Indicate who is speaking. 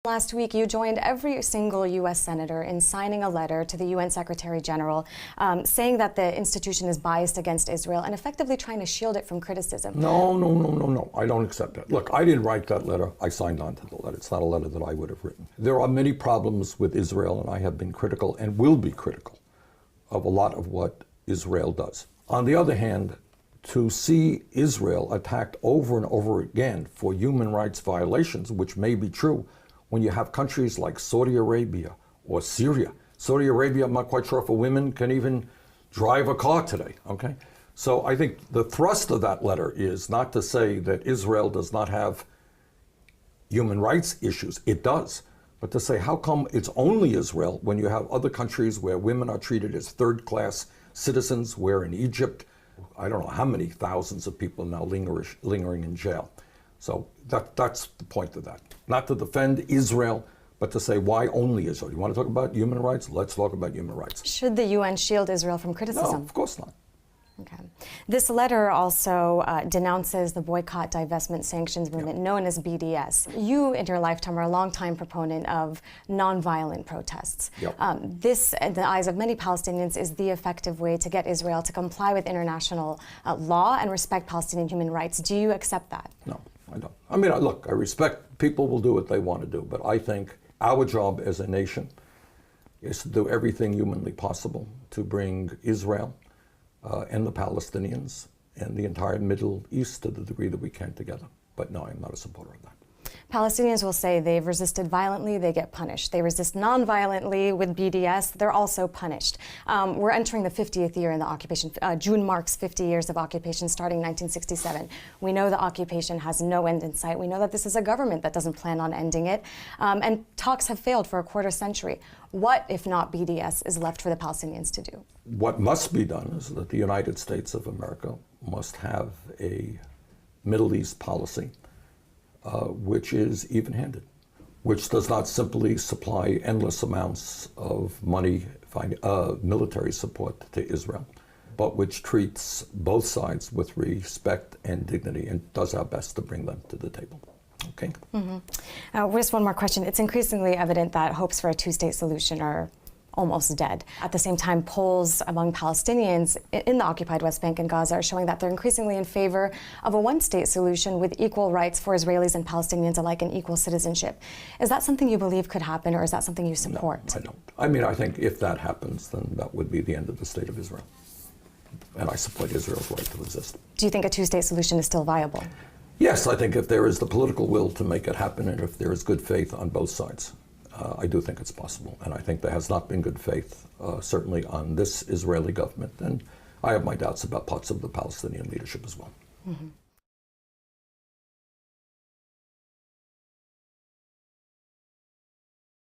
Speaker 1: Last week, you joined every single U.S. senator in signing a letter to the UN Secretary General saying that the institution is biased against Israel and effectively trying to shield it from criticism.
Speaker 2: No. I don't accept that. Look, I didn't write that letter. I signed on to the letter. It's not a letter that I would have written. There are many problems with Israel, and I have been critical and will be critical of a lot of what Israel does. On the other hand, to see Israel attacked over and over again for human rights violations, which may be true, when you have countries like Saudi Arabia or Syria. Saudi Arabia, I'm not quite sure if a woman can even drive a car today, okay? So I think the thrust of that letter is not to say that Israel does not have human rights issues. It does. But to say, how come it's only Israel when you have other countries where women are treated as third-class citizens, where in Egypt, I don't know how many thousands of people are now lingering in jail. So that's the point of that. Not to defend Israel, but to say, why only Israel? You want to talk about human rights? Let's talk about human rights.
Speaker 1: Should the UN shield Israel from criticism?
Speaker 2: No, of course not.
Speaker 1: Okay. This letter also denounces the boycott, divestment, sanctions movement known as BDS. You, in your lifetime, are a longtime proponent of nonviolent protests. This, in the eyes of many Palestinians, is the effective way to get Israel to comply with international law and respect Palestinian human rights. Do you accept that?
Speaker 2: No, I don't. I mean, look, I respect people will do what they want to do, but I think our job as a nation is to do everything humanly possible to bring Israel and the Palestinians and the entire Middle East to the degree that we can together. But no, I'm not a supporter of that.
Speaker 1: Palestinians will say they've resisted violently, they get punished. They resist non-violently with BDS, they're also punished. We're entering the 50th year in the occupation. June marks 50 years of occupation starting in 1967. We know the occupation has no end in sight. We know that this is a government that doesn't plan on ending it. And talks have failed for a quarter century. What, if not BDS, is left for the Palestinians to do?
Speaker 2: What must be done is that the United States of America must have a Middle East policy which is even-handed, which does not simply supply endless amounts of money, military support to Israel, but which treats both sides with respect and dignity and does our best to bring them to the table. Okay?
Speaker 1: Just one more question. It's increasingly evident that hopes for a two-state solution are almost dead. At the same time, polls among Palestinians in the occupied West Bank and Gaza are showing that they're increasingly in favor of a one-state solution with equal rights for Israelis and Palestinians alike and equal citizenship. Is that something you believe could happen, or is that something you support?
Speaker 2: No, I don't. I mean, I think if that happens, then that would be the end of the state of Israel. And I support Israel's right to exist.
Speaker 1: Do you think a two-state solution is still viable?
Speaker 2: Yes, I think if there is the political will to make it happen and if there is good faith on both sides. I do think it's possible, and I think there has not been good faith, certainly on this Israeli government, and I have my doubts about parts of the Palestinian leadership as well.